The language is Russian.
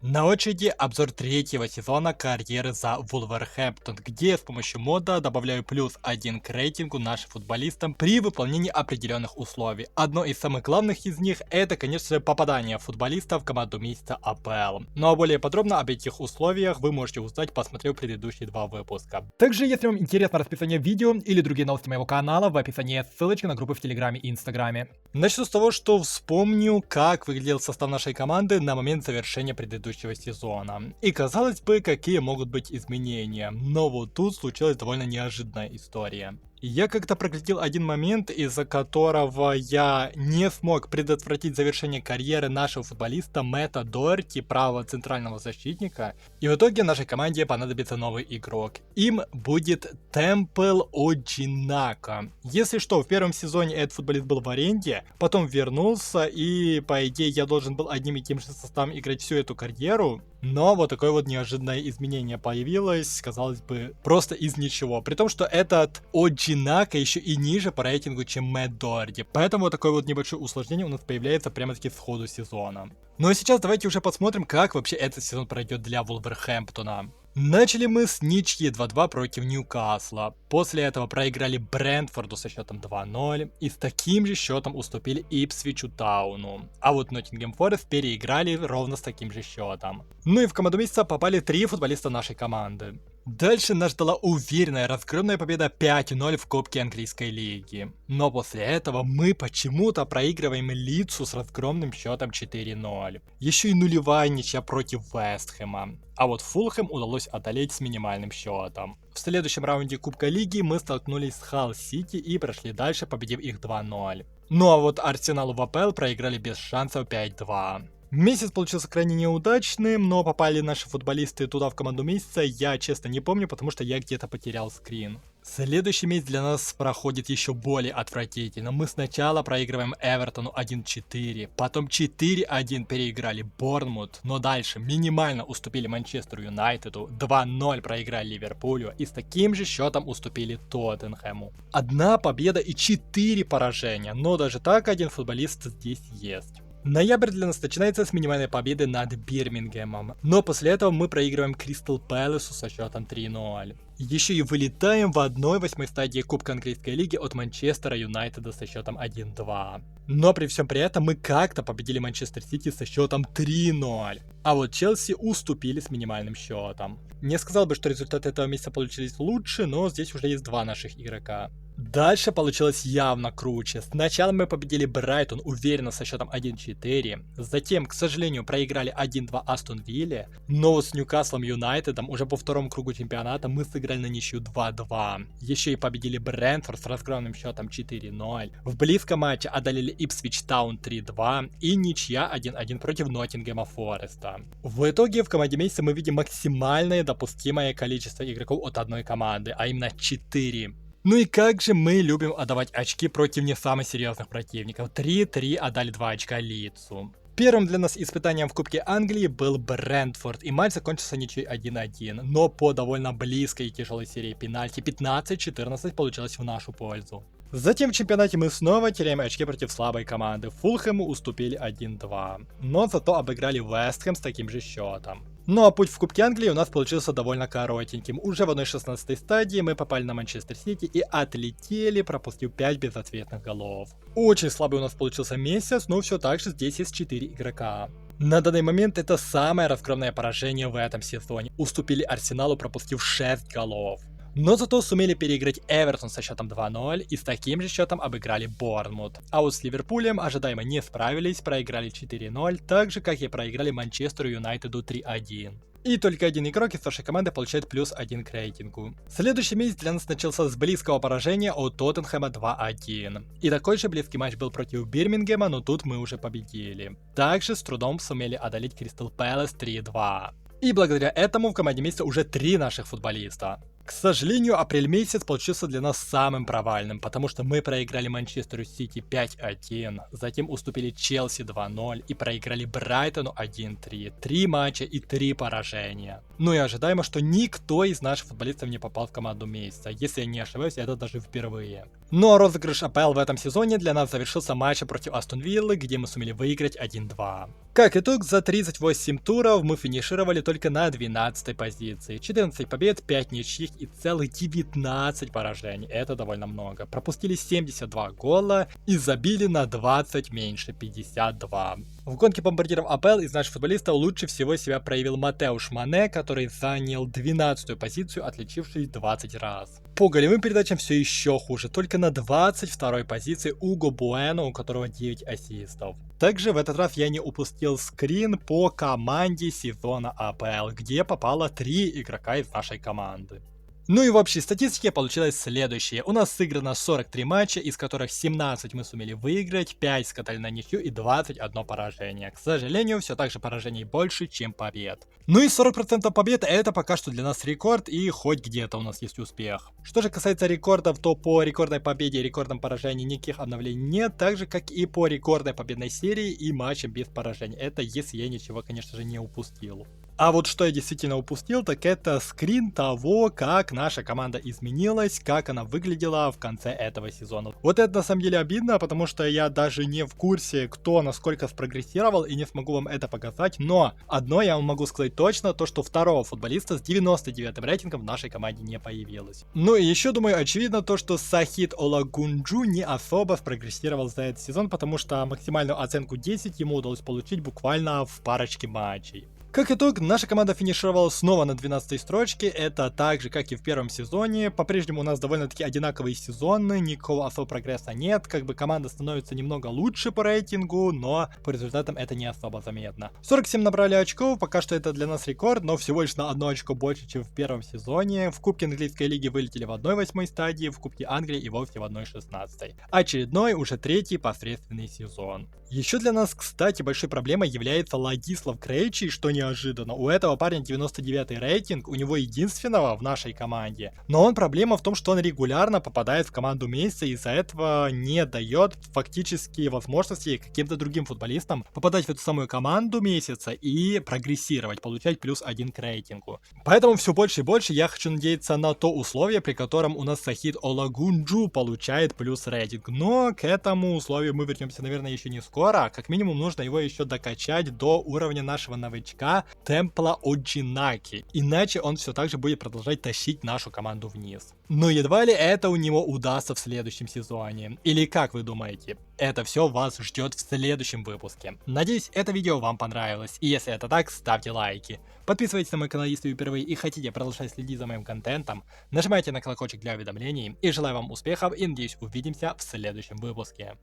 На очереди обзор третьего сезона карьеры за Вулверхэмптон, где я с помощью мода добавляю плюс 1 к рейтингу нашим футболистам при выполнении определенных условий. Одно из самых главных из них это, конечно же, попадание футболиста в команду месяца АПЛ. Ну а более подробно об этих условиях вы можете узнать, посмотрев предыдущие два выпуска. Также, если вам интересно расписание видео или другие новости моего канала, в описании есть ссылочка на группы в Телеграме и Инстаграме. Начну с того, что вспомню, как выглядел состав нашей команды на момент завершения предыдущего сезона. И казалось бы, какие могут быть изменения, но вот тут случилась довольно неожиданная история. Я как-то проглядел один момент, из-за которого я не смог предотвратить завершение карьеры нашего футболиста Мэтта Доерти, правого центрального защитника, и в итоге нашей команде понадобится новый игрок. Им будет Темпл Оджинака. Если что, в первом сезоне этот футболист был в аренде, потом вернулся, и по идее я должен был одним и тем же составом играть всю эту карьеру. Но вот такое вот неожиданное изменение появилось, казалось бы, просто из ничего. При том, что этот Оджинака еще и ниже по рейтингу, чем Мэтт Доерти. Поэтому вот такое вот небольшое усложнение у нас появляется прямо-таки с ходу сезона. Ну а сейчас давайте уже посмотрим, как вообще этот сезон пройдет для Вулверхэмптона. Начали мы с ничьи 2-2 против Ньюкасла. После этого проиграли Брентфорду со счетом 2-0 и с таким же счетом уступили Ипсвичу Тауну. А вот Ноттингем Форест переиграли ровно с таким же счетом. Ну и в команду месяца попали 3 футболиста нашей команды. Дальше нас ждала уверенная разгромная победа 5-0 в Кубке Английской лиги. Но после этого мы почему-то проигрываем Лидсу с разгромным счетом 4-0. Еще и нулевая ничья против Вестхэма. А вот Фулхэм удалось одолеть с минимальным счетом. В следующем раунде Кубка Лиги мы столкнулись с Халл Сити и прошли дальше, победив их 2-0. Ну а вот Арсеналу в АПЛ проиграли без шансов 5-2. Месяц получился крайне неудачным, но попали наши футболисты туда в команду месяца, я честно не помню, потому что я где-то потерял скрин. Следующий месяц для нас проходит еще более отвратительно. Мы сначала проигрываем Эвертону 1-4, потом 4-1 переиграли Борнмут, но дальше минимально уступили Манчестеру Юнайтеду, 2-0 проиграли Ливерпулю и с таким же счетом уступили Тоттенхэму. Одна победа и 4 поражения, но даже так один футболист здесь есть. Ноябрь для нас начинается с минимальной победы над Бирмингемом, но после этого мы проигрываем Кристал Пэласу со счетом 3-0. Еще и вылетаем в 1/8 стадии Кубка Английской лиги от Манчестера Юнайтеда со счетом 1-2. Но при всем при этом мы как-то победили Манчестер Сити со счетом 3-0. А вот Челси уступили с минимальным счетом. Не сказал бы, что результаты этого месяца получились лучше, но здесь уже есть два наших игрока. Дальше получилось явно круче. Сначала мы победили Брайтон уверенно со счетом 1-4. Затем, к сожалению, проиграли 1-2 Астон Вилле. Но с Ньюкаслом Юнайтедом уже по второму кругу чемпионата мы сыграли на ничью 2-2. Еще и победили Брентфорд с разгромным счетом 4-0. В близком матче одолели Ипсвич Таун 3-2 и ничья 1-1 против Ноттингема Фореста. В итоге в команде месяца мы видим максимальное допустимое количество игроков от одной команды, а именно 4. Ну и как же мы любим отдавать очки против не самых серьезных противников. 3-3 отдали 2 очка Лидсу. Первым для нас испытанием в Кубке Англии был Брентфорд, и матч закончился ничьей 1-1, но по довольно близкой и тяжелой серии пенальти 15-14 получилось в нашу пользу. Затем в чемпионате мы снова теряем очки против слабой команды. Фулхэму уступили 1-2, но зато обыграли Вестхэм с таким же счетом. Ну а путь в Кубке Англии у нас получился довольно коротеньким. Уже в 1/16 стадии мы попали на Манчестер Сити и отлетели, пропустив 5 безответных голов. Очень слабый у нас получился месяц, но все так же здесь есть 4 игрока. На данный момент это самое разгромное поражение в этом сезоне. Уступили Арсеналу, пропустив 6 голов. Но зато сумели переиграть Эвертон со счетом 2-0 и с таким же счетом обыграли Борнмут. А вот с Ливерпулем ожидаемо не справились, проиграли 4-0, так же как и проиграли Манчестеру Юнайтеду 3-1. И только один игрок из нашей команды получает плюс 1 к рейтингу. Следующий месяц для нас начался с близкого поражения от Тоттенхэма 2-1. И такой же близкий матч был против Бирмингема, но тут мы уже победили. Также с трудом сумели одолеть Кристал Пэлас 3-2. И благодаря этому в команде месяца уже 3 наших футболиста. К сожалению, апрель месяц получился для нас самым провальным, потому что мы проиграли Манчестеру Сити 5-1, затем уступили Челси 2-0 и проиграли Брайтону 1-3. 3 матча и 3 поражения. Ну и ожидаемо, что никто из наших футболистов не попал в команду месяца. Если я не ошибаюсь, это даже впервые. Но розыгрыш АПЛ в этом сезоне для нас завершился матчем против Астон Виллы, где мы сумели выиграть 1-2. Как итог, за 38 туров мы финишировали только на 12 позиции. 14 побед, 5 ничьих и целых 19 поражений. Это довольно много. Пропустили 72 гола и забили на 20 меньше, 52. В гонке бомбардиров АПЛ из наших футболистов лучше всего себя проявил Матеуш Мане, который занял 12-ю позицию, отличившись 20 раз. По голевым передачам все еще хуже, только на 22-й позиции Уго Буэно, у которого 9 ассистов. Также в этот раз я не упустил скрин по команде сезона АПЛ, где попало 3 игрока из нашей команды. Ну и в общей статистике получилось следующее. У нас сыграно 43 матча, из которых 17 мы сумели выиграть, 5 скатали на ничью и 21 поражение. К сожалению, все так же поражений больше, чем побед. Ну и 40% побед это пока что для нас рекорд, и хоть где-то у нас есть успех. Что же касается рекордов, то по рекордной победе и рекордном поражении никаких обновлений нет, так же как и по рекордной победной серии и матчам без поражений. Это если я ничего, конечно же, не упустил. А вот что я действительно упустил, так это скрин того, как наша команда изменилась, как она выглядела в конце этого сезона. Вот это на самом деле обидно, потому что я даже не в курсе, кто насколько спрогрессировал, и не смогу вам это показать. Но одно я вам могу сказать точно, то что второго футболиста с 99-м рейтингом в нашей команде не появилось. Ну и еще, думаю, очевидно то, что Сахид Олагунджу не особо спрогрессировал за этот сезон, потому что максимальную оценку 10 ему удалось получить буквально в парочке матчей. Как итог, наша команда финишировала снова на 12-й строчке, это так же, как и в первом сезоне. По-прежнему у нас довольно-таки одинаковые сезоны, никакого особого прогресса нет, как бы команда становится немного лучше по рейтингу, но по результатам это не особо заметно. 47 набрали очков, пока что это для нас рекорд, но всего лишь на 1 очко больше, чем в первом сезоне. В Кубке Английской лиги вылетели в 1/8 стадии, в Кубке Англии и вовсе в 1/16. Очередной, уже 3-й посредственный сезон. Еще для нас, кстати, большой проблемой является Ладислав Крейчи, что неожиданно. У этого парня 99-й рейтинг, у него единственного в нашей команде. Но проблема в том, что он регулярно попадает в команду месяца, и из-за этого не дает фактически возможности каким-то другим футболистам попадать в эту самую команду месяца и прогрессировать, получать +1 к рейтингу. Поэтому все больше и больше я хочу надеяться на то условие, при котором у нас Сахид Олагунджу получает плюс рейтинг. Но к этому условию мы вернемся, наверное, еще не скоро. Как минимум нужно его еще докачать до уровня нашего новичка Темпла Оджинаки, иначе он все так же будет продолжать тащить нашу команду вниз. Но едва ли это у него удастся в следующем сезоне. Или как вы думаете? Это все вас ждет в следующем выпуске. Надеюсь, это видео вам понравилось, и если это так, ставьте лайки. Подписывайтесь на мой канал, если вы впервые и хотите продолжать следить за моим контентом. Нажимайте на колокольчик для уведомлений, и желаю вам успехов, и надеюсь увидимся в следующем выпуске.